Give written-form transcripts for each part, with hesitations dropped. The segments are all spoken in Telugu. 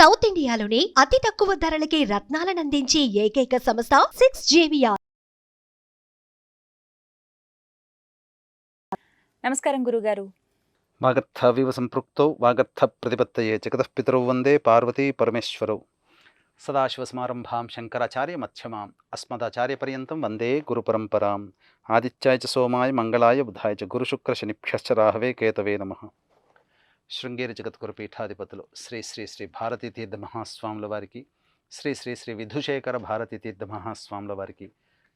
సౌత్ ఇండియాలోనే అతి తక్కువ ధరలకి రత్నాలనందించే ఏకైక సంస్థ 6JVR. నమస్కారం గురుగారు. వాగర్థవివ సంపృక్తౌ వాగర్థ ప్రతిపత్తయే జగతః పితరౌ వందే పార్వతీ పరమేశ్వరౌ. సదాశివసమారంభాం శంకరాచార్య మధ్యమాం అస్మదాచార్య పర్యంతం వందే గురుపరంపరాం. ఆదిత్యాయ చ సోమాయ మంగళాయ బుధాయ చ గురుశుక్ర శనిభ్యశ్చ రాహవే కేతవే నమః. శృంగేరి జగద్గురు పీఠాధిపతులు శ్రీ శ్రీ శ్రీ భారతీ తీర్థ మహాస్వాముల వారికి, శ్రీ శ్రీ శ్రీ విధుశేఖర భారతీ తీర్థ మహాస్వాముల వారికి,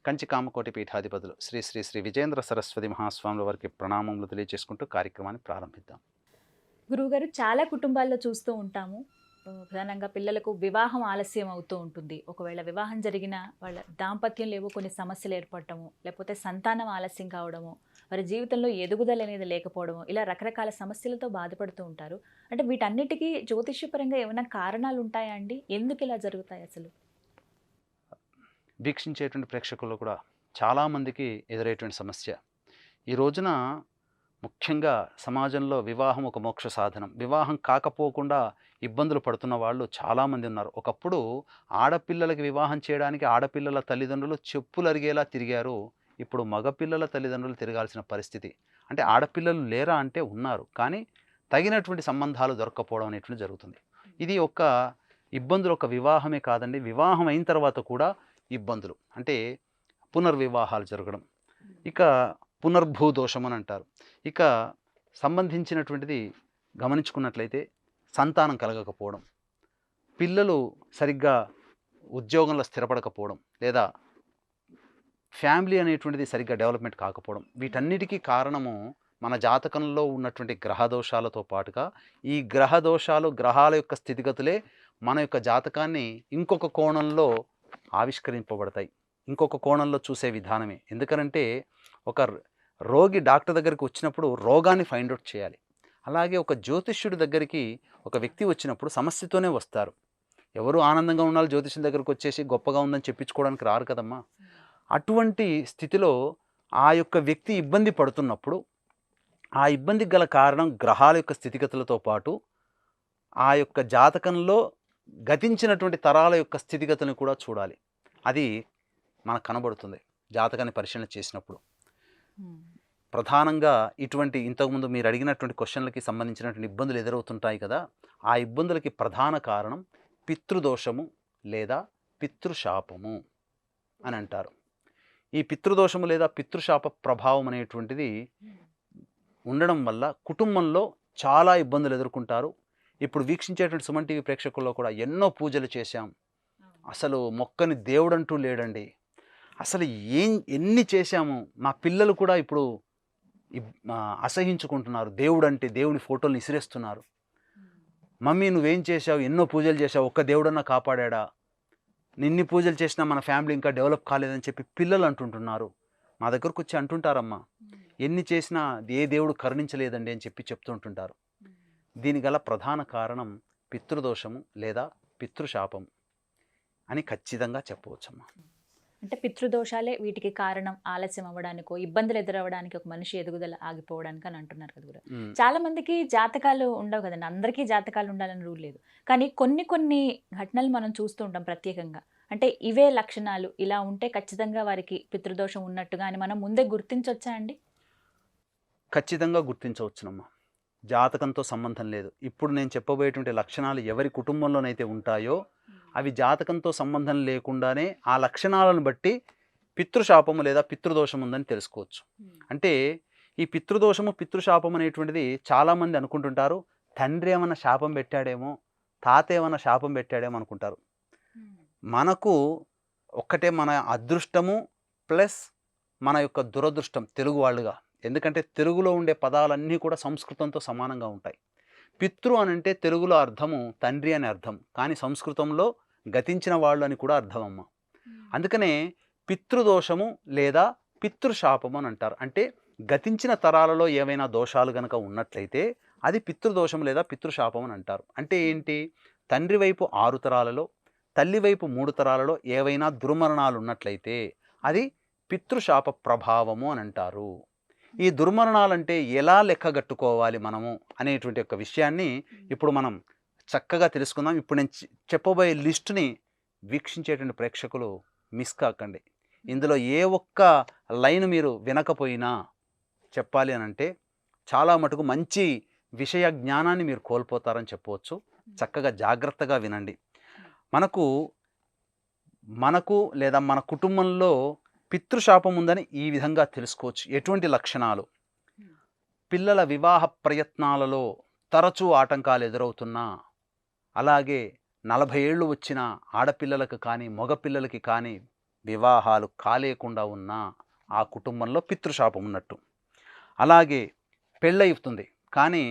కంచి కామకోటి పీఠాధిపతులు శ్రీ శ్రీ శ్రీ విజేంద్ర సరస్వతి మహాస్వాముల వారికి ప్రణామములు తెలియజేసుకుంటూ కార్యక్రమాన్ని ప్రారంభిద్దాం. గురువుగారు, చాలా కుటుంబాల్లో చూస్తూ ఉంటాము, ప్రధానంగా పిల్లలకు వివాహం ఆలస్యం అవుతూ ఉంటుంది. ఒకవేళ వివాహం జరిగిన వాళ్ళ దాంపత్యంలో ఏవో కొన్ని సమస్యలు ఏర్పడటము, లేకపోతే సంతానం ఆలస్యం కావడము, వారి జీవితంలో ఎదుగుదల అనేది లేకపోవడము, ఇలా రకరకాల సమస్యలతో బాధపడుతూ ఉంటారు. అంటే వీటన్నిటికీ జ్యోతిష్యపరంగా ఏమైనా కారణాలు ఉంటాయా అండి? ఎందుకు ఇలా జరుగుతాయి అసలు? వీక్షించేటువంటి ప్రేక్షకుల్లో కూడా చాలామందికి ఎదురయ్యేటువంటి సమస్య. ఈ రోజున ముఖ్యంగా సమాజంలో వివాహం ఒక మోక్ష సాధనం. వివాహం కాకపోకుండా ఇబ్బందులు పడుతున్న వాళ్ళు చాలామంది ఉన్నారు. ఒకప్పుడు ఆడపిల్లలకి వివాహం చేయడానికి ఆడపిల్లల తల్లిదండ్రులు చెప్పులు అరిగేలా తిరిగారు. ఇప్పుడు మగపిల్లల తల్లిదండ్రులు తిరగాల్సిన పరిస్థితి. అంటే ఆడపిల్లలు లేరా అంటే ఉన్నారు, కానీ తగినటువంటి సంబంధాలు దొరక్కపోవడం అనేటువంటి జరుగుతుంది. ఇది ఒక ఇబ్బందులు ఒక వివాహమే కాదండి, వివాహం అయిన తర్వాత కూడా ఇబ్బందులు. అంటే పునర్వివాహాలు జరగడం, ఇక పునర్భూదోషం అని అంటారు. ఇక సంబంధించినటువంటిది గమనించుకున్నట్లయితే సంతానం కలగకపోవడం, పిల్లలు సరిగ్గా ఉద్యోగంలో స్థిరపడకపోవడం, లేదా ఫ్యామిలీ అనేటువంటిది సరిగ్గా డెవలప్మెంట్ కాకపోవడం, వీటన్నిటికీ కారణము మన జాతకంలో ఉన్నటువంటి గ్రహదోషాలతో పాటుగా ఈ గ్రహదోషాలు, గ్రహాల యొక్క స్థితిగతులే మన యొక్క జాతకాన్ని ఇంకొక కోణంలో ఆవిష్కరింపబడతాయి. ఇంకొక కోణంలో చూసే విధానమే. ఎందుకనంటే ఒక రోగి డాక్టర్ దగ్గరికి వచ్చినప్పుడు రోగాన్ని ఫైండ్ అవుట్ చేయాలి. అలాగే ఒక జ్యోతిష్యుడి దగ్గరికి ఒక వ్యక్తి వచ్చినప్పుడు సమస్యతోనే వస్తారు. ఎవరు ఆనందంగా ఉండాలి జ్యోతిష్యుడి దగ్గరికి వచ్చేసి గొప్పగా ఉందని చెప్పించుకోవడానికి రారు కదమ్మా. అటువంటి స్థితిలో ఆ యొక్క వ్యక్తి ఇబ్బంది పడుతున్నప్పుడు ఆ ఇబ్బందికి గల కారణం గ్రహాల యొక్క స్థితిగతులతో పాటు ఆ యొక్క జాతకంలో గతించినటువంటి తరాల యొక్క స్థితిగతులను కూడా చూడాలి. అది మనకు కనబడుతుంది జాతకాన్ని పరిశీలన చేసినప్పుడు. ప్రధానంగా ఇటువంటి ఇంతకుముందు మీరు అడిగినటువంటి క్వశ్చన్లకి సంబంధించినటువంటి ఇబ్బందులు ఎదురవుతుంటాయి కదా, ఆ ఇబ్బందులకి ప్రధాన కారణం పితృదోషము లేదా పితృశాపము అని అంటారు. ఈ పితృదోషము లేదా పితృశాప ప్రభావం అనేటువంటిది ఉండడం వల్ల కుటుంబంలో చాలా ఇబ్బందులు ఎదుర్కొంటారు. ఇప్పుడు వీక్షించేటువంటి సుమన్ టీవీ ప్రేక్షకుల్లో కూడా ఎన్నో పూజలు చేశాం, అసలు మొక్కని దేవుడంటూ లేడండి, అసలు ఎన్ని చేశాము, మా పిల్లలు కూడా ఇప్పుడు అసహించుకుంటున్నారు, దేవుడు అంటే దేవుని ఫోటోలు ఇసిరేస్తున్నారు. మమ్మీ నువ్వేం చేశావు, ఎన్నో పూజలు చేశావు, ఒక్క దేవుడన్నా కాపాడా, నిన్ని పూజలు చేసినా మన ఫ్యామిలీ ఇంకా డెవలప్ కాలేదని చెప్పి పిల్లలు అంటుంటున్నారు. మా దగ్గరకు వచ్చి అంటుంటారమ్మా, ఎన్ని చేసినా ఏ దేవుడు కరుణించలేదండి అని చెప్తుంటుంటారు. దీని గల ప్రధాన కారణం పితృదోషము లేదా పితృశాపం అని ఖచ్చితంగా చెప్పవచ్చమ్మా. అంటే పితృదోషాలే వీటికి కారణం, ఆలస్యం అవ్వడానికో, ఇబ్బందులు ఎదురవ్వడానికి, ఒక మనిషి ఎదుగుదల ఆగిపోవడానికి అని అంటున్నారు కదా గురు. చాలా మందికి జాతకాలు ఉండవు కదండి, అందరికీ జాతకాలు ఉండాలని రూల్ లేదు. కానీ కొన్ని ఘటనలు మనం చూస్తూ ఉంటాం ప్రత్యేకంగా. అంటే ఇవే లక్షణాలు, ఇలా ఉంటే ఖచ్చితంగా వారికి పితృదోషం ఉన్నట్టుగా అని మనం ముందే గుర్తించవచ్చా అండి? ఖచ్చితంగా గుర్తించవచ్చునమ్మా. జాతకంతో సంబంధం లేదు. ఇప్పుడు నేను చెప్పబోయేటువంటి లక్షణాలు ఎవరి కుటుంబంలోనైతే ఉంటాయో అవి జాతకంతో సంబంధం లేకుండానే ఆ లక్షణాలను బట్టి పితృశాపము లేదా పితృదోషం ఉందని తెలుసుకోవచ్చు. అంటే ఈ పితృదోషము పితృశాపం అనేటువంటిది చాలామంది అనుకుంటుంటారు, తండ్రి ఏమన్నా శాపం పెట్టాడేమో, తాత ఏమన్నా శాపం పెట్టాడేమో అనుకుంటారు. మనకు ఒక్కటే మన అదృష్టము ప్లస్ మన యొక్క దురదృష్టం తెలుగు వాళ్ళుగా. ఎందుకంటే తెలుగులో ఉండే పదాలన్నీ కూడా సంస్కృతంతో సమానంగా ఉంటాయి. పితృ అని అంటే తెలుగులో అర్థము తండ్రి అని అర్థం, కానీ సంస్కృతంలో గతించిన వాళ్ళు అని కూడా అర్థం అమ్మ. అందుకనే పితృదోషము లేదా పితృశాపము అని అంటారు. అంటే గతించిన తరాలలో ఏవైనా దోషాలు కనుక ఉన్నట్లయితే అది పితృదోషం లేదా పితృశాపం అని అంటారు. అంటే ఏంటి, తండ్రి వైపు 6 తరాలలో, తల్లి వైపు 3 తరాలలో ఏవైనా దుర్మరణాలు ఉన్నట్లయితే అది పితృశాప ప్రభావము అని అంటారు. ఈ దుర్మరణాలంటే ఎలా లెక్కగట్టుకోవాలి మనము అనేటువంటి ఒక విషయాన్ని ఇప్పుడు మనం చక్కగా తెలుసుకుందాం. ఇప్పుడు నేను చెప్పబోయే లిస్టుని వీక్షించేటువంటి ప్రేక్షకులు మిస్ కాకండి. ఇందులో ఏ ఒక్క లైన్ మీరు వినకపోయినా చెప్పాలి అనంటే చాలా మటుకు మంచి విషయ జ్ఞానాన్ని మీరు కోల్పోతారని చెప్పవచ్చు. చక్కగా జాగ్రత్తగా వినండి. మనకు లేదా మన కుటుంబంలో పితృశాపం ఉందని ఈ విధంగా తెలుసుకోవచ్చు. ఎటువంటి లక్షణాలు? పిల్లల వివాహ ప్రయత్నాలలో తరచూ ఆటంకాలు ఎదురవుతున్నా, అలాగే 40 ఏళ్ళు వచ్చిన ఆడపిల్లలకు కానీ మగపిల్లలకి కానీ వివాహాలు కాలేకుండా ఉన్నా ఆ కుటుంబంలో పితృశాపం ఉన్నట్టు. అలాగే పెళ్ళవుతుంది కానీ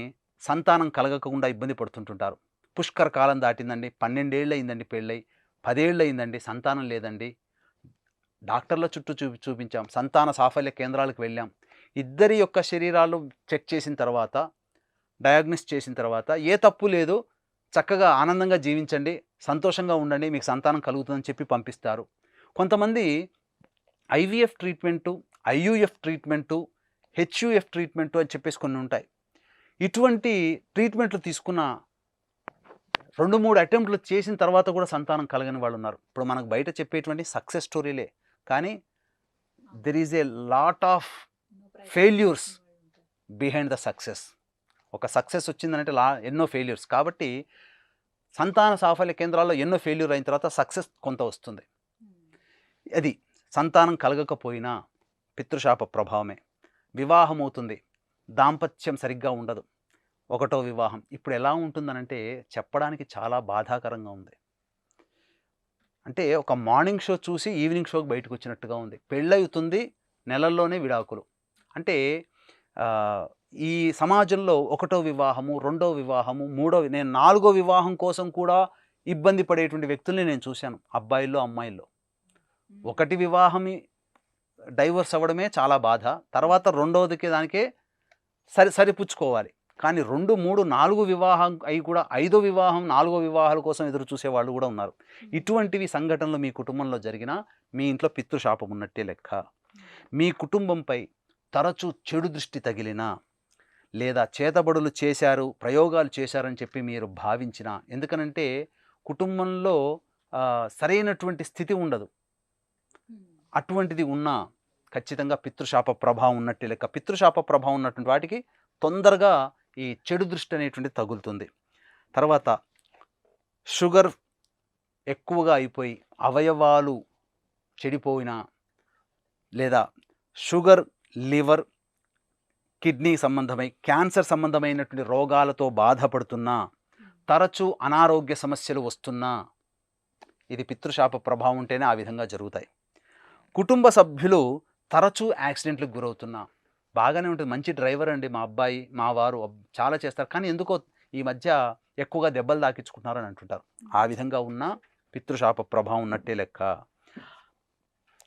సంతానం కలగకుండా ఇబ్బంది పడుతుంటుంటారు. పుష్కర కాలం దాటిందండి, 12 ఏళ్ళు అయిందండి పెళ్ళై, 10 ఏళ్ళు అయిందండి, సంతానం లేదండి, డాక్టర్ల చుట్టూ చూపించాం, సంతాన సాఫల్య కేంద్రాలకు వెళ్ళాం, ఇద్దరి యొక్క శరీరాలు చెక్ చేసిన తర్వాత, డయాగ్నోస్ చేసిన తర్వాత ఏ తప్పు లేదు, చక్కగా ఆనందంగా జీవించండి, సంతోషంగా ఉండండి, మీకు సంతానం కలుగుతుందని చెప్పి పంపిస్తారు. కొంతమంది IVF treatment, IUF treatment, HUF treatment అని చెప్పేసి కొన్ని ఉంటాయి. ఇటువంటి ట్రీట్మెంట్లు తీసుకున్న 2-3 అటెంప్ట్లు చేసిన తర్వాత కూడా సంతానం కలగని వాళ్ళు ఉన్నారు. ఇప్పుడు మనకు బయట చెప్పేటువంటి సక్సెస్ స్టోరీలే, కానీ there is a lot of failures behind the success. ఒక సక్సెస్ వచ్చిందంటే ఎన్నో ఫెయిల్యూర్స్. కాబట్టి సంతాన సాఫల్య కేంద్రాల్లో ఎన్నో ఫెయిల్యూర్ అయిన తర్వాత సక్సెస్ కొంత వస్తుంది. అది సంతానం కలగకపోయినా పితృశాప ప్రభావమే. వివాహం అవుతుంది, దాంపత్యం సరిగ్గా ఉండదు, 1వ వివాహం. ఇప్పుడు ఎలా ఉంటుందనంటే చెప్పడానికి చాలా బాధాకరంగా ఉంది. అంటే ఒక మార్నింగ్ షో చూసి ఈవినింగ్ షోకి బయటకు వచ్చినట్టుగా ఉంది. పెళ్ళవుతుంది, నెలల్లోనే విడాకులు. అంటే ఈ సమాజంలో 1వ వివాహము, 2వ వివాహము, నేను 4వ వివాహం కోసం కూడా ఇబ్బంది పడేటువంటి వ్యక్తుల్ని నేను చూశాను, అబ్బాయిల్లో అమ్మాయిల్లో. 1 వివాహం డైవర్స్ అవ్వడమే చాలా బాధ, తర్వాత 2వదికి దానికే సరిపుచ్చుకోవాలి. కానీ 2, 3, 4 వివాహం అయి కూడా 5వ వివాహం, 4వ వివాహాల కోసం ఎదురు చూసే వాళ్ళు కూడా ఉన్నారు. ఇటువంటివి సంఘటనలు మీ కుటుంబంలో జరిగినా మీ ఇంట్లో పితృశాపం ఉన్నట్టే లెక్క. మీ కుటుంబంపై తరచూ చెడు దృష్టి తగిలినా, లేదా చేతబడులు చేశారు, ప్రయోగాలు చేశారని చెప్పి మీరు భావించిన, ఎందుకనంటే కుటుంబంలో సరైనటువంటి స్థితి ఉండదు, అటువంటిది ఉన్నా ఖచ్చితంగా పితృశాప ప్రభావం ఉన్నట్టే లెక్క. పితృశాప ప్రభావం ఉన్నటువంటి వాటికి తొందరగా ఈ చెడు దృష్టి అనేటువంటిది తగులుతుంది. తర్వాత షుగర్ ఎక్కువగా అయిపోయి అవయవాలు చెడిపోయినా, లేదా షుగర్, లివర్, కిడ్నీ సంబంధమై క్యాన్సర్ సంబంధమైనటువంటి రోగాలతో బాధపడుతున్నా, తరచూ అనారోగ్య సమస్యలు వస్తున్నా, ఇది పితృశాప ప్రభావం ఉంటేనే ఆ విధంగా జరుగుతాయి. కుటుంబ సభ్యులు తరచూ యాక్సిడెంట్లకు గురవుతున్నా, బాగానే ఉంటుంది, మంచి డ్రైవర్ అండి మా అబ్బాయి, మా వారు చాలా చేస్తారు, కానీ ఎందుకో ఈ మధ్య ఎక్కువగా దెబ్బలు తాకించుకుంటున్నారు అని అంటుంటారు. ఆ విధంగా ఉన్న పితృశాప ప్రభావం ఉన్నట్టే లెక్క.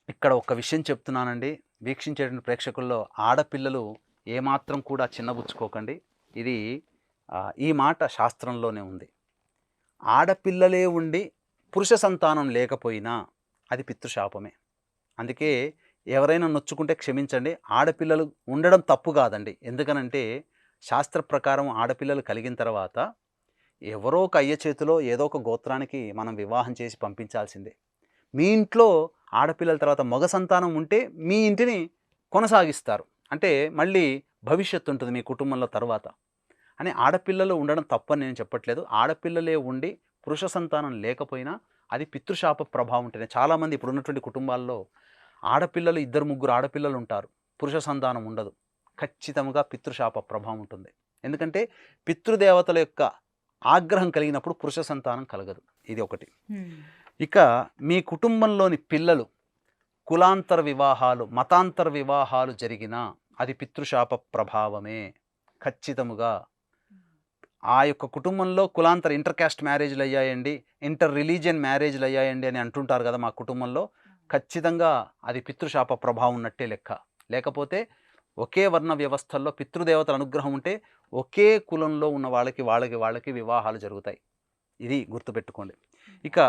ఇక్కడ ఒక విషయం చెప్తున్నానండి, వీక్షించేటువంటి ప్రేక్షకుల్లో ఆడపిల్లలు ఏమాత్రం కూడా చిన్నబుచ్చుకోకండి. ఇది ఈ మాట శాస్త్రంలోనే ఉంది. ఆడపిల్లలే ఉండి పురుష సంతానం లేకపోయినా అది పితృశాపమే. అందుకే ఎవరైనా నొచ్చుకుంటే క్షమించండి, ఆడపిల్లలు ఉండడం తప్పు కాదండి. ఎందుకనంటే శాస్త్ర ప్రకారం ఆడపిల్లలు కలిగిన తర్వాత ఎవరో ఒక అయ్య చేతిలో ఏదో ఒక గోత్రానికి మనం వివాహం చేసి పంపించాల్సిందే. మీ ఇంట్లో ఆడపిల్లల తర్వాత మగ సంతానం ఉంటే మీ ఇంటిని కొనసాగిస్తారు, అంటే మళ్ళీ భవిష్యత్తు ఉంటుంది మీ కుటుంబంలో తర్వాత అని. ఆడపిల్లలు ఉండడం తప్పని నేను చెప్పట్లేదు, ఆడపిల్లలే ఉండి పురుష సంతానం లేకపోయినా అది పితృశాప ప్రభావం ఉంటేనే. చాలామంది ఇప్పుడు ఉన్నటువంటి కుటుంబాల్లో ఆడపిల్లలు 2-3 ఆడపిల్లలు ఉంటారు, పురుష సంతానం ఉండదు, ఖచ్చితంగా పితృశాప ప్రభావం ఉంటుంది. ఎందుకంటే పితృదేవతల యొక్క ఆగ్రహం కలిగినప్పుడు పురుష సంతానం కలగదు. ఇది ఒకటి. ఇక మీ కుటుంబంలోని పిల్లలు కులాంతర వివాహాలు, మతాంతర వివాహాలు జరిగినా అది పితృశాప ప్రభావమే ఖచ్చితముగా. ఆ యొక్క కుటుంబంలో కులాంతర ఇంటర్ క్యాస్ట్ మ్యారేజ్లు అయ్యాయండి, ఇంటర్ రిలీజియన్ మ్యారేజ్లు అయ్యాయండి అని అంటుంటారు కదా మా కుటుంబంలో, ఖచ్చితంగా అది పితృశాప ప్రభావం ఉన్నట్టే లెక్క. లేకపోతే ఒకే వర్ణ వ్యవస్థల్లో పితృదేవతల అనుగ్రహం ఉంటే ఒకే కులంలో ఉన్న వాళ్ళకి వివాహాలు జరుగుతాయి. ఇది గుర్తుపెట్టుకోండి. ఇక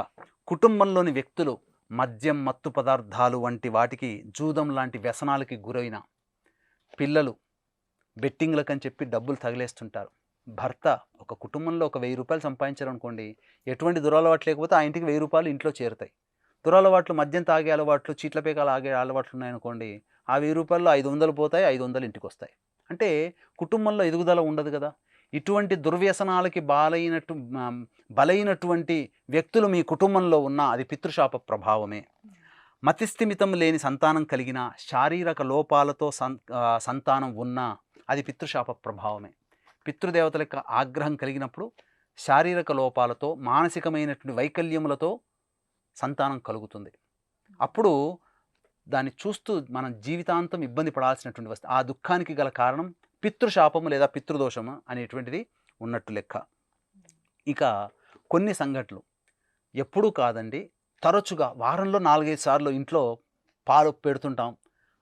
కుటుంబంలోని వ్యక్తులు మద్యం, మత్తు పదార్థాలు వంటి వాటికి, జూదం లాంటి వ్యసనాలకి గురైన పిల్లలు బెట్టింగ్లకని చెప్పి డబ్బులు తగిలేస్తుంటారు. భర్త ఒక కుటుంబంలో ఒక 1000 రూపాయలు సంపాదించారనుకోండి, ఎటువంటి దురలవాట్లు లేకపోతే ఆ ఇంటికి 1000 రూపాయలు ఇంట్లో చేరుతాయి. దురలవాట్లు, మద్యం తాగే అలవాట్లు, చీట్ల పేకాలు ఆగే అలవాట్లు ఉన్నాయనుకోండి, ఆ 1000 రూపాయల్లో 500 పోతాయి, 500 ఇంటికొస్తాయి. అంటే కుటుంబంలో ఎదుగుదల ఉండదు కదా. ఇటువంటి దుర్వ్యసనాలకి బలైనటువంటి వ్యక్తులు మీ కుటుంబంలో ఉన్నా అది పితృశాప ప్రభావమే. మతిస్థిమితం లేని సంతానం కలిగిన, శారీరక లోపాలతో సంతానం ఉన్నా అది పితృశాప ప్రభావమే. పితృదేవతల యొక్క ఆగ్రహం కలిగినప్పుడు శారీరక లోపాలతో, మానసికమైనటువంటి వైకల్యములతో సంతానం కలుగుతుంది. అప్పుడు దాన్ని చూస్తూ మనం జీవితాంతం ఇబ్బంది పడాల్సినటువంటి వస్తుంది. ఆ దుఃఖానికి గల కారణం పితృశాపము లేదా పితృదోషము అనేటువంటిది ఉన్నట్టు లెక్క. ఇక కొన్ని సంఘటనలు ఎప్పుడూ కాదండి, తరచుగా వారంలో 4-5 సార్లు ఇంట్లో పాలు పెడుతుంటాం.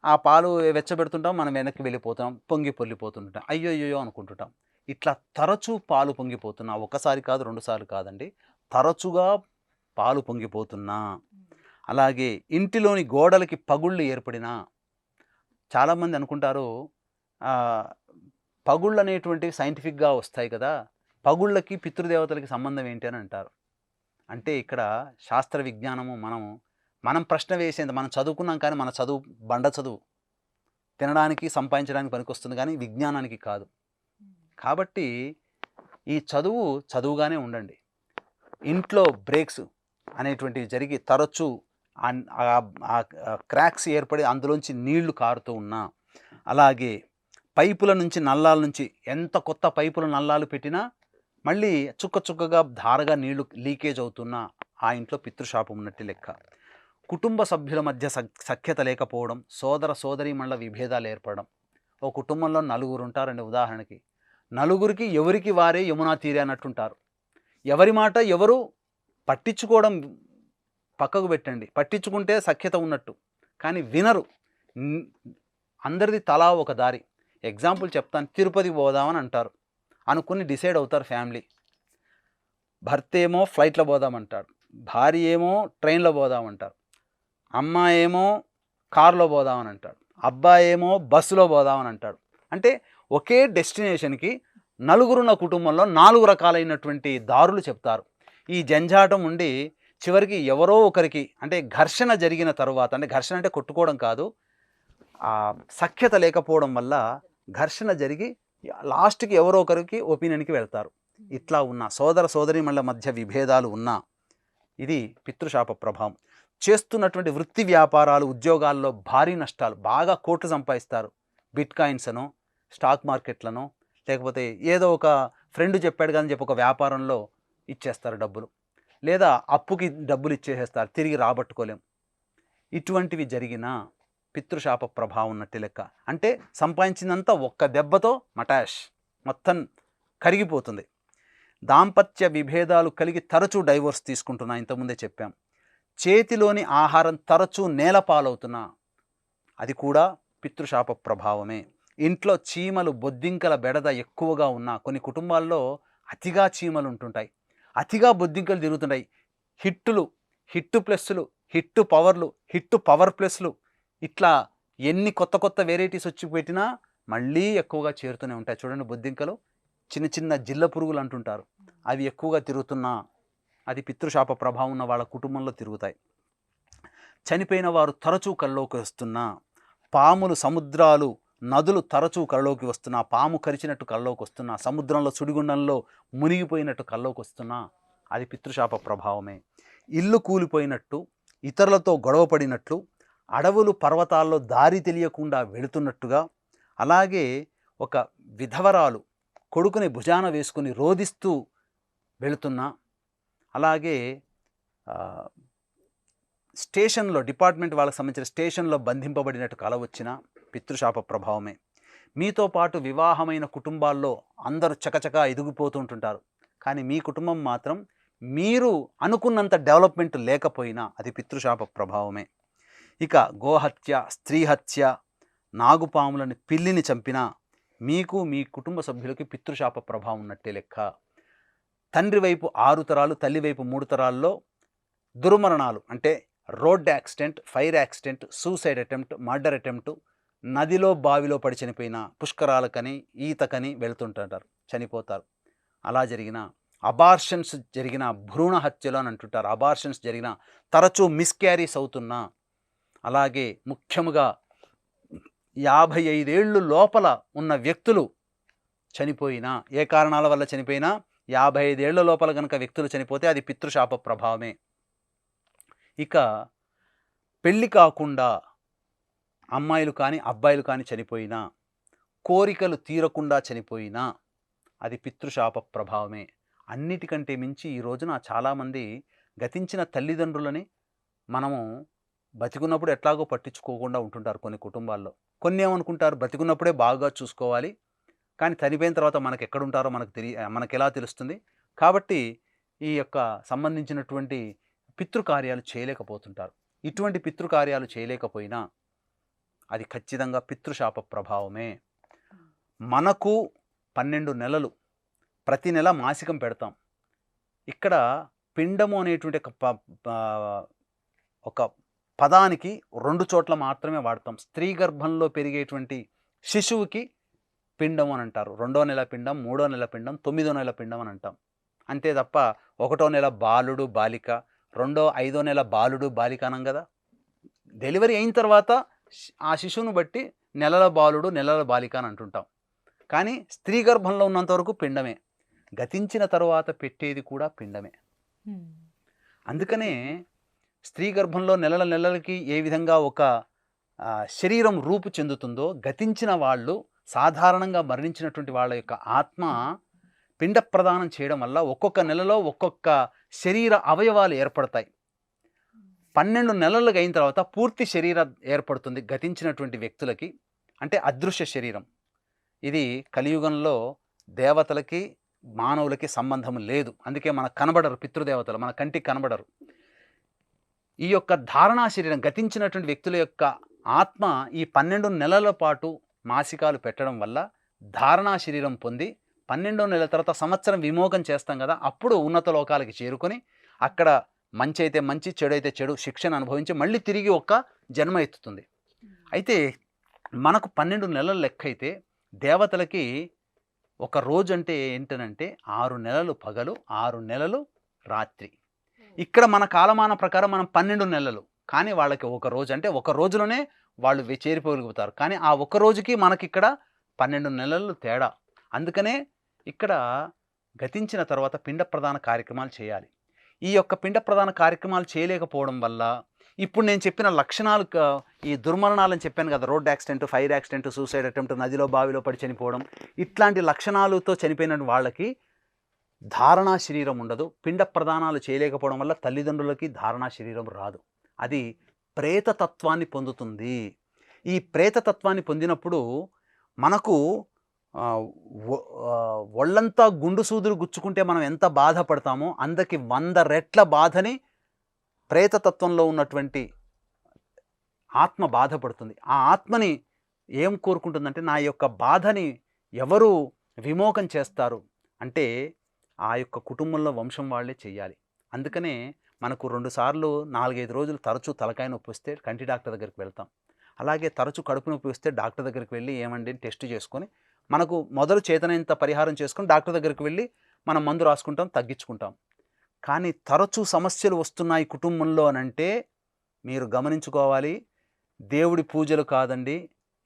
ఆ పాలు వెచ్చబెడుతుంటాం, మనం వెనక్కి వెళ్ళిపోతాం, పొంగి పొల్లిపోతుంటాం, అయ్యో అయ్యో అనుకుంటుంటాం. ఇట్లా తరచూ పాలు పొంగిపోతున్నా, ఒకసారి కాదు 2 సార్లు కాదండి, తరచుగా పాలు పొంగిపోతున్నా, అలాగే ఇంటిలోని గోడలకి పగుళ్ళు ఏర్పడినా. చాలామంది అనుకుంటారు పగుళ్ళు అనేటువంటివి సైంటిఫిక్గా వస్తాయి కదా, పగుళ్ళకి పితృదేవతలకి సంబంధం ఏంటి అని అంటారు. అంటే ఇక్కడ శాస్త్ర విజ్ఞానము మనం ప్రశ్న వేసేంత, మనం చదువుకున్నాం కానీ మన చదువు బండ చదువు, తినడానికి సంపాదించడానికి పనికొస్తుంది కానీ విజ్ఞానానికి కాదు. కాబట్టి ఈ చదువుగానే ఉండండి. ఇంట్లో బ్రేక్స్ అనేటువంటివి జరిగి తరచూ క్రాక్స్ ఏర్పడి అందులోంచి నీళ్లు కారుతూ ఉన్నా, అలాగే పైపుల నుంచి నల్లాల నుంచి ఎంత కొత్త పైపుల నల్లాలు పెట్టినా మళ్ళీ చుక్కగా ధారగా నీళ్లు లీకేజ్ అవుతున్నా ఆ ఇంట్లో పితృశాపం ఉన్నట్టు లెక్క. కుటుంబ సభ్యుల మధ్య సఖ్యత లేకపోవడం, సోదర సోదరీమణుల విభేదాలు ఏర్పడడం. ఓ కుటుంబంలో 4 ఉంటారండి ఉదాహరణకి, 4కి ఎవరికి వారే యమునా తీరే అన్నట్టుంటారు. ఎవరి మాట ఎవరు పట్టించుకోవడం పక్కకు పెట్టండి, పట్టించుకుంటే సఖ్యత ఉన్నట్టు, కానీ వినరు. అందరిది తలా ఒక దారి. ఎగ్జాంపుల్ చెప్తాను, తిరుపతికి పోదామని అంటారు, అనుకుని డిసైడ్ అవుతారు ఫ్యామిలీ. భర్త ఏమో ఫ్లైట్లో పోదామంటాడు, భార్య ఏమో ట్రైన్లో పోదామంటారు, అమ్మ ఏమో కారులో పోదామని అంటాడు, అబ్బాయి ఏమో బస్సులో పోదామని అంటాడు. అంటే ఒకే డెస్టినేషన్కి 4 ఉన్న కుటుంబంలో 4 రకాలైనటువంటి దారులు చెప్తారు. ఈ జంజాటం ఉండి చివరికి ఎవరో ఒకరికి, అంటే ఘర్షణ జరిగిన తరువాత, అంటే ఘర్షణ అంటే కొట్టుకోవడం కాదు, సఖ్యత లేకపోవడం వల్ల ఘర్షణ జరిగి లాస్ట్కి ఎవరో ఒకరికి ఒపీనియన్కి వెళ్తారు. ఇట్లా ఉన్న సోదర సోదరీమణుల మధ్య విభేదాలు ఉన్నా ఇది పితృశాప ప్రభావం. చేస్తున్నటువంటి వృత్తి వ్యాపారాలు, ఉద్యోగాల్లో భారీ నష్టాలు, బాగా కోట్లు సంపాదిస్తారు, బిట్ కాయిన్స్ అనో, స్టాక్ మార్కెట్లను, లేకపోతే ఏదో ఒక ఫ్రెండ్ చెప్పాడు కానీ చెప్పి ఒక వ్యాపారంలో ఇచ్చేస్తారు డబ్బులు, లేదా అప్పుకి డబ్బులు ఇచ్చేసేస్తారు, తిరిగి రాబట్టుకోలేం. ఇటువంటివి జరిగినా పితృశాప ప్రభావం ఉన్నట్టు లెక్క. అంటే సంపాదించినంత ఒక్క దెబ్బతో మటాష్ మొత్తం కరిగిపోతుంది. దాంపత్య విభేదాలు కలిగి తరచూ డైవోర్స్ తీసుకుంటున్నా, ఇంతకుముందే చెప్పాం. చేతిలోని ఆహారం తరచూ నేలపాలవుతున్నా అది కూడా పితృశాప ప్రభావమే. ఇంట్లో చీమలు, బొద్దింకల బెడద ఎక్కువగా ఉన్నా, కొన్ని కుటుంబాల్లో అతిగా చీమలు ఉంటుంటాయి, అతిగా బొద్దింకలు తిరుగుతుంటాయి. హిట్టు ప్లస్లు, హిట్టు పవర్ ప్లస్లు, ఇట్లా ఎన్ని కొత్త వెరైటీస్ వచ్చి పెట్టినా మళ్ళీ ఎక్కువగా చేరుతూనే ఉంటాయి. చూడండి, బొద్దింకలు చిన్న జిల్ల పురుగులు అంటుంటారు, అవి ఎక్కువగా తిరుగుతున్నా అది పితృశాప ప్రభావం ఉన్న వాళ్ళ కుటుంబంలో తిరుగుతాయి. చనిపోయిన వారు తరచూ కల్లోకి వస్తున్నా, పాములు, సముద్రాలు, నదులు తరచూ కళ్ళలోకి వస్తున్నా, పాము కరిచినట్టు కళ్ళలోకి వస్తున్నా, సముద్రంలో సుడిగుండంలో మునిగిపోయినట్టు కళ్ళలోకి వస్తున్నా అది పితృశాప ప్రభావమే. ఇల్లు కూలిపోయినట్టు, ఇతరులతో గొడవపడినట్లు, అడవులు పర్వతాల్లో దారి తెలియకుండా వెళుతున్నట్టుగా, అలాగే ఒక విధవరాలు కొడుకుని భుజాన వేసుకుని రోదిస్తూ వెళుతున్నా, అలాగే స్టేషన్లో, డిపార్ట్మెంట్ వాళ్ళకి సంబంధించిన స్టేషన్లో బంధింపబడినట్టు కల వచ్చిన పితృశాప ప్రభావమే. మీతో పాటు వివాహమైన కుటుంబాల్లో అందరూ చకచకా ఎదిగిపోతుంటుంటారు, కానీ మీ కుటుంబం మాత్రం మీరు అనుకున్నంత డెవలప్మెంట్ లేకపోయినా అది పితృశాప ప్రభావమే. ఇక గోహత్య, స్త్రీహత్య, నాగుపాములని, పిల్లిని చంపినా మీకు, మీ కుటుంబ సభ్యులకి పితృశాప ప్రభావం ఉన్నట్టే లెక్క. తండ్రి వైపు 6 తరాలు, తల్లి వైపు 3 తరాల్లో దుర్మరణాలు, అంటే road accident, fire accident, suicide attempt, murder attempt, నదిలో బావిలో పడి చనిపోయిన, పుష్కరాలకని ఈతకని వెళ్తుంటారు. చనిపోతారు. అలా జరిగిన అబార్షన్స్ జరిగిన, భ్రూణ హత్యలు అని అంటుంటారు, అబార్షన్స్ జరిగిన, తరచూ మిస్క్యారీస్ అవుతున్నా, అలాగే ముఖ్యముగా 55 ఏళ్ళు లోపల ఉన్న వ్యక్తులు చనిపోయినా, ఏ కారణాల వల్ల చనిపోయినా 55 ఏళ్ల లోపల కనుక వ్యక్తులు చనిపోతే అది పితృశాప ప్రభావమే. ఇక పెళ్ళి కాకుండా అమ్మాయిలు కానీ అబ్బాయిలు కానీ చనిపోయినా, కోరికలు తీరకుండా చనిపోయినా అది పితృశాప ప్రభావమే. అన్నిటికంటే మించి ఈ రోజున చాలామంది గతించిన తల్లిదండ్రులని మనము బతికున్నప్పుడు ఎట్లాగో పట్టించుకోకుండా ఉంటుంటారు కొన్ని కుటుంబాల్లో. కొన్ని ఏమనుకుంటారు, బతికున్నప్పుడే బాగా చూసుకోవాలి, కానీ చనిపోయిన తర్వాత మనకు ఎక్కడుంటారో మనకు ఎలా తెలుస్తుంది, కాబట్టి ఈ యొక్క సంబంధించినటువంటి పితృకార్యాలు చేయలేకపోతుంటారు. ఇటువంటి పితృకార్యాలు చేయలేకపోయినా అది ఖచ్చితంగా పితృశాప ప్రభావమే. మనకు 12 నెలలు ప్రతి నెల మాసికం పెడతాం. ఇక్కడ పిండము అనేటువంటి ఒక పదానికి 2 చోట్ల మాత్రమే వాడతాం. స్త్రీ గర్భంలో పెరిగేటువంటి శిశువుకి పిండం అని అంటారు. 2వ నెల పిండం, 3వ నెల పిండం, 9వ నెల పిండం అని అంటాం. అంతే తప్ప 1వ నెల బాలుడు బాలిక, 5వ నెల బాలుడు బాలిక అనం కదా. డెలివరీ అయిన తర్వాత ఆ శిశువును బట్టి నెలల బాలుడు నెలల బాలిక అని అంటుంటాం. కానీ స్త్రీ గర్భంలో ఉన్నంత వరకు పిండమే, గతించిన తరువాత పెట్టేది కూడా పిండమే. అందుకనే స్త్రీ గర్భంలో నెలలకి ఏ విధంగా ఒక శరీరం రూపు చెందుతుందో, గతించిన వాళ్ళు సాధారణంగా మరణించినటువంటి వాళ్ళ యొక్క ఆత్మ పిండ ప్రదానం చేయడం వల్ల ఒక్కొక్క నెలలో ఒక్కొక్క శరీర అవయవాలు ఏర్పడతాయి. 12 నెలలు అయిన తర్వాత పూర్తి శరీరం ఏర్పడుతుంది గతించినటువంటి వ్యక్తులకి, అంటే అదృశ్య శరీరం. ఇది కలియుగంలో దేవతలకి మానవులకి సంబంధం లేదు. అందుకే మనకు కనబడరు పితృదేవతలు, మన కంటికి కనబడరు. ఈ యొక్క ధారణా శరీరం, గతించినటువంటి వ్యక్తుల యొక్క ఆత్మ ఈ 12 నెలల పాటు మాసికాలు పెట్టడం వల్ల ధారణా శరీరం పొంది 12వ నెల తర్వాత సంవత్సరం విమోకం చేస్తాం కదా, అప్పుడు ఉన్నత లోకాలకి చేరుకొని అక్కడ మంచి అయితే మంచి, చెడు అయితే చెడు శిక్షను అనుభవించి మళ్ళీ తిరిగి ఒక జన్మ ఎత్తుతుంది. అయితే మనకు 12 నెలల లెక్క అయితే దేవతలకి ఒక రోజు అంటే ఏంటనంటే 6 నెలలు పగలు, 6 నెలలు రాత్రి. ఇక్కడ మన కాలమాన ప్రకారం మనం 12 నెలలు, కానీ వాళ్ళకి ఒక రోజు, అంటే ఒక రోజులోనే వాళ్ళు చేరిపోగలుగుతారు. కానీ ఆ ఒక రోజుకి మనకిక్కడ 12 నెలలు తేడా. అందుకనే ఇక్కడ గతించిన తర్వాత పిండ ప్రదాన కార్యక్రమాలు చేయాలి. ఈ యొక్క పిండ ప్రదాన కార్యక్రమాలు చేయలేకపోవడం వల్ల ఇప్పుడు నేను చెప్పిన లక్షణాలు, ఈ దుర్మరణాలని చెప్పాను కదా, road accident, fire accident, suicide attempt, నదిలో బావిలో పడి చనిపోవడం, ఇట్లాంటి లక్షణాలతో చనిపోయిన వాళ్ళకి ధారణా శరీరం ఉండదు. పిండ ప్రదానాలు చేయలేకపోవడం వల్ల తల్లిదండ్రులకి ధారణా శరీరం రాదు. అది ప్రేతతత్వాన్ని పొందుతుంది. ఈ ప్రేతతత్వాన్ని పొందినప్పుడు మనకు ఒళ్ళంతా గుండు సూదులు గుచ్చుకుంటే మనం ఎంత బాధపడతామో అందుకి 100 రెట్ల బాధని ప్రేతతత్వంలో ఉన్నటువంటి ఆత్మ బాధపడుతుంది. ఆ ఆత్మని ఏం కోరుకుంటుందంటే, నా యొక్క బాధని ఎవరు విమోకం చేస్తారు అంటే ఆ యొక్క కుటుంబంలో వంశం వాళ్ళే చెయ్యాలి. అందుకనే మనకు 2 సార్లు 4-5 రోజులు తరచూ తలకాయ నొప్పి వస్తే కంటి డాక్టర్ దగ్గరికి వెళ్తాం. అలాగే తరచూ కడుపు నొప్పి వస్తే డాక్టర్ దగ్గరికి వెళ్ళి ఏమండి టెస్ట్ చేసుకొని, మనకు మొదలు చేతనంత పరిహారం చేసుకొని డాక్టర్ దగ్గరికి వెళ్ళి మనం మందు రాసుకుంటాం, తగ్గించుకుంటాం. కానీ తరచూ సమస్యలు వస్తున్నాయి కుటుంబంలో అనంటే మీరు గమనించుకోవాలి, దేవుడి పూజలు కాదండి.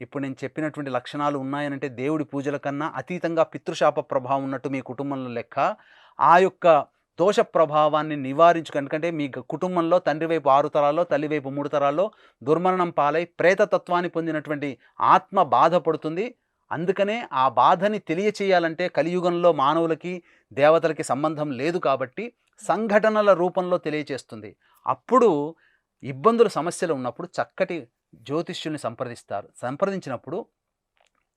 ఇప్పుడు నేను చెప్పినటువంటి లక్షణాలు ఉన్నాయనంటే దేవుడి పూజల కన్నా అతీతంగా పితృశాప ప్రభావం ఉన్నట్టు మీ కుటుంబంలో లెక్క. ఆ యొక్క దోష ప్రభావాన్ని నివారించుకు, ఎందుకంటే మీ కుటుంబంలో తండ్రి వైపు 6 తరాల్లో, తల్లి వైపు 3 తరాల్లో దుర్మరణం పాలై ప్రేతతత్వాన్ని పొందినటువంటి ఆత్మ బాధపడుతుంది. అందుకనే ఆ బాధని తెలియచేయాలంటే కలియుగంలో మానవులకి దేవతలకి సంబంధం లేదు కాబట్టి సంఘటనల రూపంలో తెలియచేస్తుంది. అప్పుడు ఇబ్బందులు, సమస్యలు ఉన్నప్పుడు చక్కటి జ్యోతిష్యుల్ని సంప్రదించినప్పుడు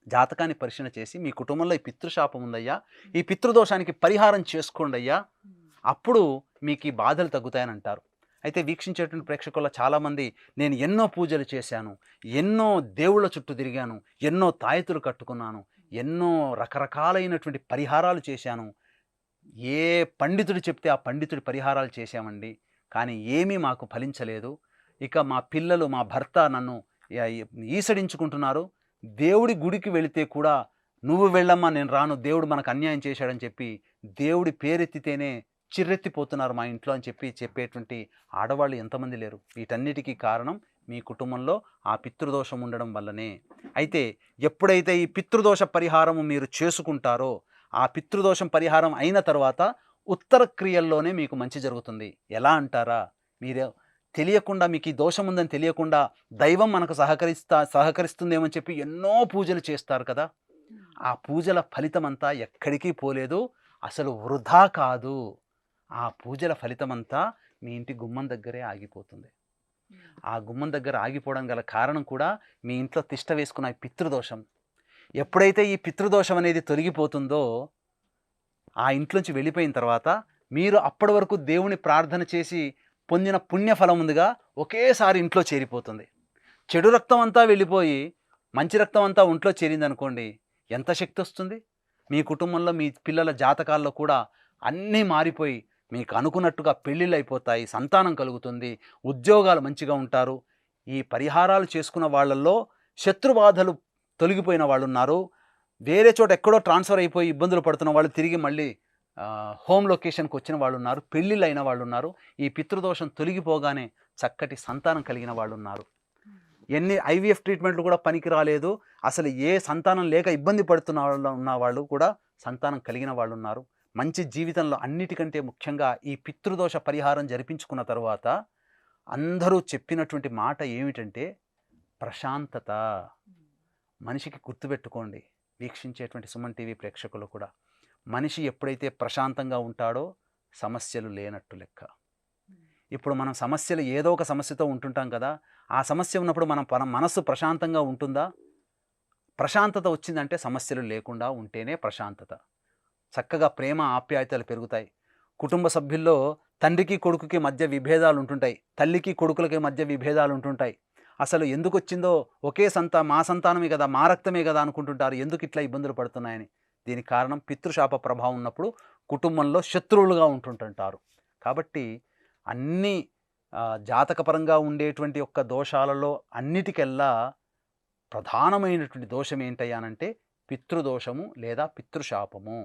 జాతకాన్ని పరిశీలన చేసి మీ కుటుంబంలో ఈ పితృశాపం ఉందయ్యా, ఈ పితృదోషానికి పరిహారం చేసుకోండి అయ్యా, అప్పుడు మీకు ఈ బాధలు తగ్గుతాయని అంటారు. అయితే వీక్షించేటువంటి ప్రేక్షకుల్లో చాలామంది, నేను ఎన్నో పూజలు చేశాను, ఎన్నో దేవుళ్ళ చుట్టూ తిరిగాను, ఎన్నో తాయెత్తులు కట్టుకున్నాను, ఎన్నో రకరకాలైనటువంటి పరిహారాలు చేశాను, ఏ పండితుడు చెప్తే ఆ పండితుడి పరిహారాలు చేశామండి, కానీ ఏమీ మాకు ఫలించలేదు. ఇక మా పిల్లలు, మా భర్త నన్ను ఈసడించుకుంటున్నారు, దేవుడి గుడికి వెళితే కూడా నువ్వు వెళ్ళమ్మా నేను రాను, దేవుడు మనకు అన్యాయం చేశాడని చెప్పి దేవుడి పేరెత్తితేనే చిర్రెత్తిపోతున్నారు మా ఇంట్లో అని చెప్పేటువంటి ఆడవాళ్ళు ఎంతమంది లేరు. వీటన్నిటికీ కారణం మీ కుటుంబంలో ఆ పితృదోషం ఉండడం వల్లనే. అయితే ఎప్పుడైతే ఈ పితృదోష పరిహారము మీరు చేసుకుంటారో, ఆ పితృదోషం పరిహారం అయిన తర్వాత ఉత్తర క్రియల్లోనే మీకు మంచి జరుగుతుంది. ఎలా అంటారా, మీరే తెలియకుండా మీకు ఈ దోషం ఉందని తెలియకుండా దైవం మనకు సహకరిస్తుందేమని చెప్పి ఎన్నో పూజలు చేస్తారు కదా, ఆ పూజల ఫలితమంతా ఎక్కడికి పోలేదు, అసలు వృధా కాదు. ఆ పూజల ఫలితమంతా మీ ఇంటి గుమ్మం దగ్గరే ఆగిపోతుంది. ఆ గుమ్మం దగ్గర ఆగిపోవడం గల కారణం కూడా మీ ఇంట్లో తిష్ట వేసుకున్న ఈ పితృదోషం. ఎప్పుడైతే ఈ పితృదోషం అనేది తొలగిపోతుందో, ఆ ఇంట్లోంచి వెళ్ళిపోయిన తర్వాత మీరు అప్పటి వరకు దేవుని ప్రార్థన చేసి పొందిన పుణ్యఫలం ఉందిగా, ఒకేసారి ఇంట్లో చేరిపోతుంది. చెడు రక్తం అంతా వెళ్ళిపోయి మంచి రక్తం అంతా ఒంట్లో చేరిందనుకోండి, ఎంత శక్తి వస్తుంది. మీ కుటుంబంలో మీ పిల్లల జాతకాల్లో కూడా అన్నీ మారిపోయి మీకు అనుకున్నట్టుగా పెళ్ళిళ్ళు అయిపోతాయి, సంతానం కలుగుతుంది, ఉద్యోగాలు మంచిగా ఉంటారు. ఈ పరిహారాలు చేసుకున్న వాళ్ళల్లో శత్రుబాధలు తొలగిపోయిన వాళ్ళు ఉన్నారు. వేరే చోట ఎక్కడో ట్రాన్స్ఫర్ అయిపోయి ఇబ్బందులు పడుతున్న వాళ్ళు తిరిగి మళ్ళీ హోమ్ లొకేషన్కి వచ్చిన వాళ్ళు ఉన్నారు, పెళ్ళిళ్ళు అయిన వాళ్ళు ఉన్నారు. ఈ పితృదోషం తొలగిపోగానే చక్కటి సంతానం కలిగిన వాళ్ళు ఉన్నారు. ఎన్ని ఐవీఎఫ్ ట్రీట్మెంట్లు కూడా పనికి రాలేదు, అసలు ఏ సంతానం లేక ఇబ్బంది పడుతున్న వాళ్ళు ఉన్న వాళ్ళు కూడా సంతానం కలిగిన వాళ్ళు ఉన్నారు. మంచి జీవితంలో అన్నిటికంటే ముఖ్యంగా ఈ పితృదోష పరిహారం జరిపించుకున్న తర్వాత అందరూ చెప్పినటువంటి మాట ఏమిటంటే ప్రశాంతత. మనిషికి గుర్తుపెట్టుకోండి, వీక్షించేటువంటి సుమన్ టీవీ ప్రేక్షకులు కూడా, మనిషి ఎప్పుడైతే ప్రశాంతంగా ఉంటాడో సమస్యలు లేనట్టు లెక్క. ఇప్పుడు మనం సమస్యలు ఏదో ఒక సమస్యతో ఉంటుంటాం కదా, ఆ సమస్య ఉన్నప్పుడు మన మనస్సు ప్రశాంతంగా ఉంటుందా? ప్రశాంతత వచ్చిందంటే సమస్యలు లేకుండా ఉంటేనే ప్రశాంతత. చక్కగా ప్రేమ ఆప్యాయతలు పెరుగుతాయి. కుటుంబ సభ్యుల్లో తండ్రికి కొడుకుకి మధ్య విభేదాలు ఉంటుంటాయి, తల్లికి కొడుకులకి మధ్య విభేదాలు ఉంటుంటాయి. అసలు ఎందుకు వచ్చిందో, ఒకే మా సంతానమే కదా, మా రక్తమే కదా అనుకుంటుంటారు, ఎందుకు ఇట్లా ఇబ్బందులు పడుతున్నాయని. దీనికి కారణం పితృశాప ప్రభావం ఉన్నప్పుడు కుటుంబంలో శత్రువులుగా ఉంటుంటారు. కాబట్టి అన్ని జాతకపరంగా ఉండేటువంటి యొక్క దోషాలలో అన్నిటికెల్లా ప్రధానమైనటువంటి దోషం ఏంటయ్యానంటే పితృదోషము లేదా పితృశాపము.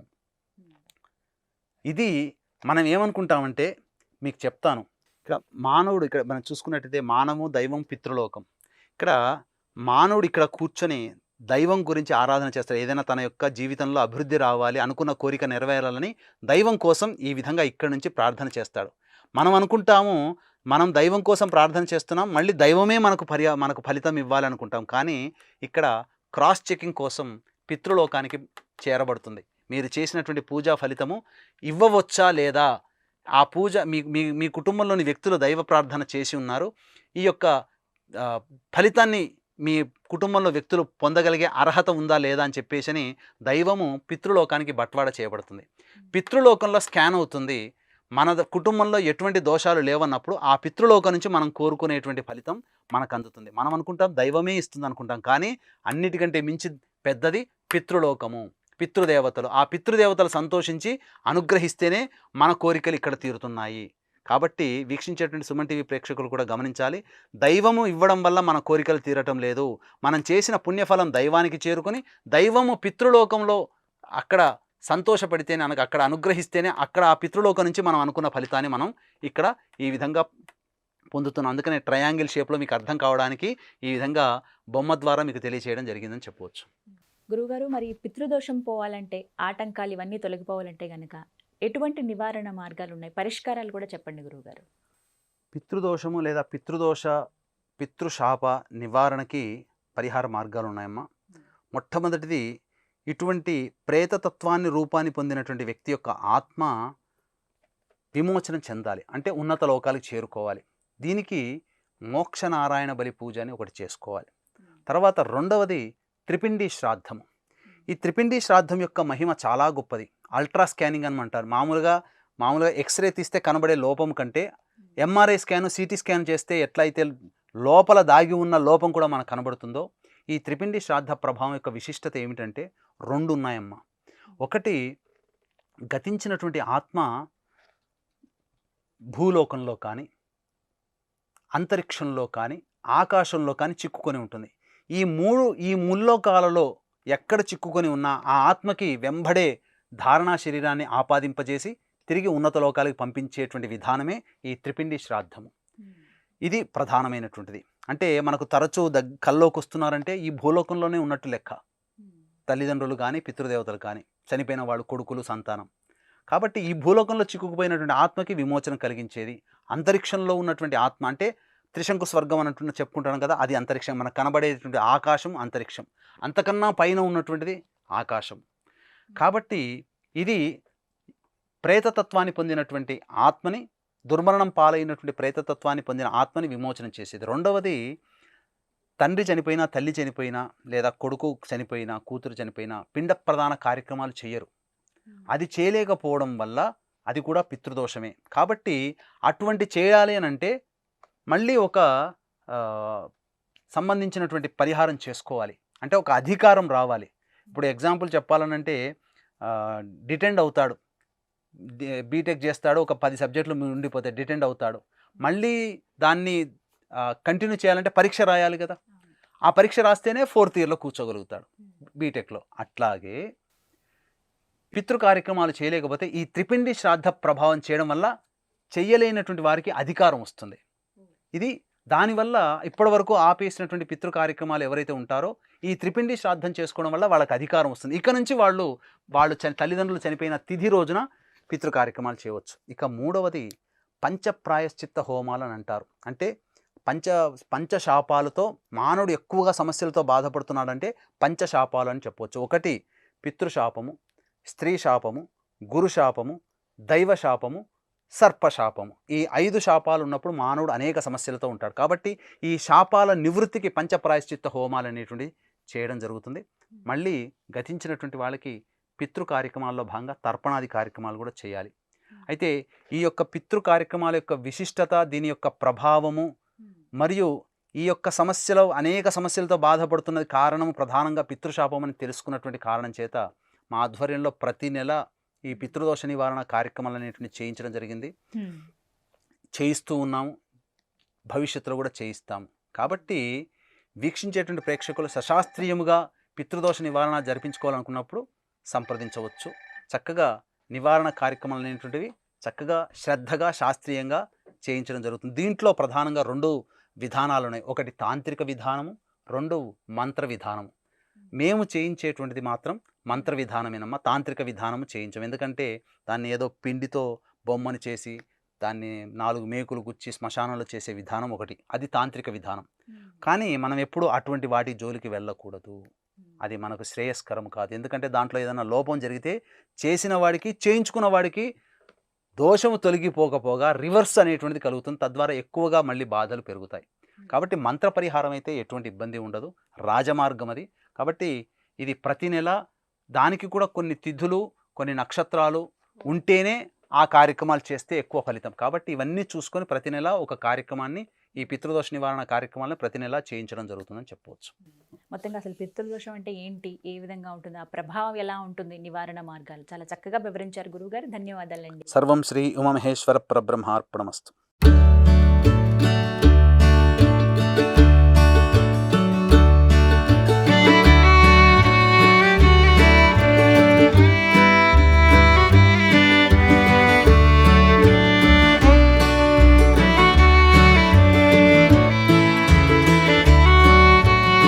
ఇది మనం ఏమనుకుంటామంటే, మీకు చెప్తాను. ఇక్కడ మానవుడు, ఇక్కడ మనం చూసుకున్నట్టయితే మానవు దైవం పితృలోకం. ఇక్కడ మానవుడు ఇక్కడ కూర్చొని దైవం గురించి ఆరాధన చేస్తాడు. ఏదైనా తన యొక్క జీవితంలో అభివృద్ధి రావాలి, అనుకున్న కోరిక నెరవేరాలని దైవం కోసం ఈ విధంగా ఇక్కడి నుంచి ప్రార్థన చేస్తాడు. మనం అనుకుంటాము మనం దైవం కోసం ప్రార్థన చేస్తున్నాం, మళ్ళీ దైవమే మనకు ఫలితం ఇవ్వాలి అనుకుంటాం. కానీ ఇక్కడ క్రాస్ చెకింగ్ కోసం పితృలోకానికి చేరబడుతుంది. మీరు చేసినటువంటి పూజా ఫలితము ఇవ్వవచ్చా లేదా, ఆ పూజ మీ కుటుంబంలోని వ్యక్తులు దైవ ప్రార్థన చేసి ఉన్నారు, ఈ యొక్క ఫలితాన్ని మీ కుటుంబంలో వ్యక్తులు పొందగలిగే అర్హత ఉందా లేదా అని చెప్పేసి దైవము పితృలోకానికి బట్వాడ చేయబడుతుంది. పితృలోకంలో స్కాన్ అవుతుంది. మన కుటుంబంలో ఎటువంటి దోషాలు లేవన్నప్పుడు ఆ పితృలోకం నుంచి మనం కోరుకునేటువంటి ఫలితం మనకు అందుతుంది. మనం అనుకుంటాం దైవమే ఇస్తుంది అనుకుంటాం, కానీ అన్నిటికంటే మించి పెద్దది పితృలోకము, పితృదేవతలు. ఆ పితృదేవతలు సంతోషించి అనుగ్రహిస్తేనే మన కోరికలు ఇక్కడ తీరుతున్నాయి. కాబట్టి వీక్షించేటువంటి సుమన్ టీవీ ప్రేక్షకులు కూడా గమనించాలి, దైవము ఇవ్వడం వల్ల మన కోరికలు తీరటం లేదు. మనం చేసిన పుణ్యఫలం దైవానికి చేరుకొని దైవము పితృలోకంలో అక్కడ సంతోషపడితేనే, అక్కడ అనుగ్రహిస్తేనే అక్కడ ఆ పితృలోకం నుంచి మనం అనుకున్న ఫలితాన్ని మనం ఇక్కడ ఈ విధంగా పొందుతున్నాం. అందుకనే ట్రయాంగిల్ షేప్లో మీకు అర్థం కావడానికి ఈ విధంగా బొమ్మ ద్వారా మీకు తెలియచేయడం జరిగిందని చెప్పవచ్చు. గురుగారు, మరి పితృదోషం పోవాలంటే, ఆటంకాలు ఇవన్నీ తొలగిపోవాలంటే కనుక ఎటువంటి నివారణ మార్గాలు ఉన్నాయి, పరిష్కారాలు కూడా చెప్పండి గురువుగారు. పితృదోషము లేదా పితృశాప నివారణకి పరిహార మార్గాలు ఉన్నాయమ్మా. మొట్టమొదటిది, ఇటువంటి ప్రేతతత్వాన్ని రూపాన్ని పొందినటువంటి వ్యక్తి యొక్క ఆత్మ విమోచనం చెందాలి అంటే ఉన్నత లోకాలకు చేరుకోవాలి. దీనికి మోక్షనారాయణ బలి పూజ అని ఒకటి చేసుకోవాలి. తర్వాత రెండవది త్రిపిండి శ్రాద్ధము. ఈ త్రిపిండి శ్రాద్ధం యొక్క మహిమ చాలా గొప్పది. అల్ట్రా స్కానింగ్ అని అంటారు. మామూలుగా ఎక్స్రే తీస్తే కనబడే లోపం కంటే ఎంఆర్ఐ స్కాన్, సిటీ స్కాన్ చేస్తే ఎట్లయితే లోపల దాగి ఉన్న లోపం కూడా మనకు కనబడుతుందో, ఈ త్రిపిండి శ్రాద్ధ ప్రభావం యొక్క విశిష్టత ఏమిటంటే రెండు ఉన్నాయమ్మా. ఒకటి, గతించినటువంటి ఆత్మ భూలోకంలో కానీ, అంతరిక్షంలో కానీ, ఆకాశంలో కానీ చిక్కుకొని ఉంటుంది. ఈ ముల్లోకాలలో ఎక్కడ చిక్కుకొని ఉన్నా ఆ ఆత్మకి వెంబడే ధారణా శరీరాన్ని ఆపాదింపజేసి తిరిగి ఉన్నత లోకాలకు పంపించేటువంటి విధానమే ఈ త్రిపిండి శ్రాద్ధము. ఇది ప్రధానమైనటువంటిది. అంటే మనకు తరచూ కల్లోకి వస్తున్నారంటే ఈ భూలోకంలోనే ఉన్నట్టు లెక్క. తల్లిదండ్రులు కానీ పితృదేవతలు కానీ చనిపోయిన వాళ్ళు కొడుకులు సంతానం. కాబట్టి ఈ భూలోకంలో చిక్కుకుపోయినటువంటి ఆత్మకి విమోచన కలిగించేది. అంతరిక్షంలో ఉన్నటువంటి ఆత్మ అంటే త్రిశంకు స్వర్గం అన్నట్టు చెప్పుకుంటాం కదా, అది అంతరిక్షం. మనకు కనబడేటువంటి ఆకాశం అంతరిక్షం, అంతకన్నా పైన ఉన్నటువంటిది ఆకాశం. కాబట్టి ఇది ప్రేతతత్వాన్ని పొందినటువంటి ఆత్మని, దుర్మరణం పాలైనటువంటి ప్రేతతత్వాన్ని పొందిన ఆత్మని విమోచనం చేసేది. రెండవది, తండ్రి చనిపోయినా, తల్లి చనిపోయినా, లేదా కొడుకు చనిపోయినా, కూతురు చనిపోయినా పిండ ప్రధాన కార్యక్రమాలు చేయరు. అది చేయలేకపోవడం వల్ల అది కూడా పితృదోషమే. కాబట్టి అటువంటి చేయాలి అని అంటే మళ్ళీ ఒక సంబంధించినటువంటి పరిహారం చేసుకోవాలి. అంటే ఒక అధికారం రావాలి. ఇప్పుడు ఎగ్జాంపుల్ చెప్పాలనంటే డిటెండ్ అవుతాడు, బీటెక్ చేస్తాడు, ఒక 10 సబ్జెక్టులు ఉండిపోతే డిటెండ్ అవుతాడు. మళ్ళీ దాన్ని కంటిన్యూ చేయాలంటే పరీక్ష రాయాలి కదా, ఆ పరీక్ష రాస్తేనే 4th ఇయర్లో కూర్చోగలుగుతాడు బీటెక్లో. అట్లాగే పితృ కార్యక్రమాలు చేయలేకపోతే ఈ త్రిపిండి శ్రాద్ధ ప్రభావం చేయడం వల్ల చెయ్యలేనటువంటి వారికి అధికారం వస్తుంది. ఇది దానివల్ల ఇప్పటి వరకు ఆపేసినటువంటి పితృ కార్యక్రమాలు ఎవరైతే ఉంటారో ఈ త్రిపిండి శ్రాద్ధం చేసుకోవడం వల్ల వాళ్ళకి అధికారం వస్తుంది. ఇక నుంచి వాళ్ళు తల్లిదండ్రులు చనిపోయిన తిథి రోజున పితృ కార్యక్రమాలు చేయవచ్చు. ఇక మూడవది పంచప్రాయశ్చిత్త హోమాలు అని అంటారు. అంటే పంచశాపాలతో మానవుడు ఎక్కువగా సమస్యలతో బాధపడుతున్నాడంటే పంచశాపాలు అని చెప్పవచ్చు. ఒకటి పితృశాపము, స్త్రీ శాపము, గురు శాపము, దైవ శాపము, సర్పశాపము. ఈ 5 శాపాలు ఉన్నప్పుడు మానవుడు అనేక సమస్యలతో ఉంటాడు. కాబట్టి ఈ శాపాల నివృత్తికి పంచప్రాయశ్చిత్త హోమాలు అనేటువంటి చేయడం జరుగుతుంది. మళ్ళీ గతించినటువంటి వాళ్ళకి పితృ కార్యక్రమాల్లో భాగంగా తర్పణాది కార్యక్రమాలు కూడా చేయాలి. అయితే ఈ యొక్క పితృ కార్యక్రమాల యొక్క విశిష్టత, దీని యొక్క ప్రభావము మరియు ఈ యొక్క సమస్యలో అనేక సమస్యలతో బాధపడుతున్నది కారణము ప్రధానంగా పితృశాపం అని తెలుసుకున్నటువంటి కారణం చేత మా ఆధ్వర్యంలో ప్రతి నెల ఈ పితృదోష నివారణ కార్యక్రమాలు అనేటువంటి చేయించడం జరిగింది, చేయిస్తూ ఉన్నాము, భవిష్యత్తులో కూడా చేయిస్తాము. కాబట్టి వీక్షించేటువంటి ప్రేక్షకులు సశాస్త్రీయముగా పితృదోష నివారణ జరిపించుకోవాలనుకున్నప్పుడు సంప్రదించవచ్చు. చక్కగా నివారణ కార్యక్రమాలు అనేటువంటివి చక్కగా శ్రద్ధగా శాస్త్రీయంగా చేయించడం జరుగుతుంది. దీంట్లో ప్రధానంగా 2 విధానాలు ఉన్నాయి. ఒకటి తాంత్రిక విధానము, 2 మంత్ర విధానము. మేము చేయించేటువంటిది మాత్రం మంత్ర విధానమేనమ్మా, తాంత్రిక విధానము చేయించం. ఎందుకంటే దాన్ని ఏదో పిండితో బొమ్మని చేసి దాన్ని 4 మేకులు గుచ్చి శ్మశానంలో చేసే విధానం ఒకటి, అది తాంత్రిక విధానం. కానీ మనం ఎప్పుడు అటువంటి వాటి జోలికి వెళ్ళకూడదు, అది మనకు శ్రేయస్కరం కాదు. ఎందుకంటే దాంట్లో ఏదైనా లోపం జరిగితే చేసిన వాడికి చేయించుకున్న వాడికి దోషము తొలగిపోకపోగా రివర్స్ అనేటువంటిది కలుగుతుంది. తద్వారా ఎక్కువగా మళ్ళీ బాధలు పెరుగుతాయి. కాబట్టి మంత్ర పరిహారం అయితే ఎటువంటి ఇబ్బంది ఉండదు, రాజమార్గం అది. కాబట్టి ఇది ప్రతి నెల దానికి కూడా కొన్ని తిథులు, కొన్ని నక్షత్రాలు ఉంటేనే ఆ కార్యక్రమాలు చేస్తే ఎక్కువ ఫలితం. కాబట్టి ఇవన్నీ చూసుకొని ప్రతి నెల ఒక కార్యక్రమాన్ని, ఈ పితృదోష నివారణ కార్యక్రమాలను ప్రతి నెల చేయించడం జరుగుతుందని చెప్పవచ్చు. మొత్తంగా అసలు పితృదోషం అంటే ఏంటి, ఏ విధంగా ఉంటుంది, ఆ ప్రభావం ఎలా ఉంటుంది, నివారణ మార్గాలు చాలా చక్కగా వివరించారు గురువుగారు. ధన్యవాదాలండి. సర్వం శ్రీ ఉమామహేశ్వర పరబ్రహ్మార్పణమస్తు.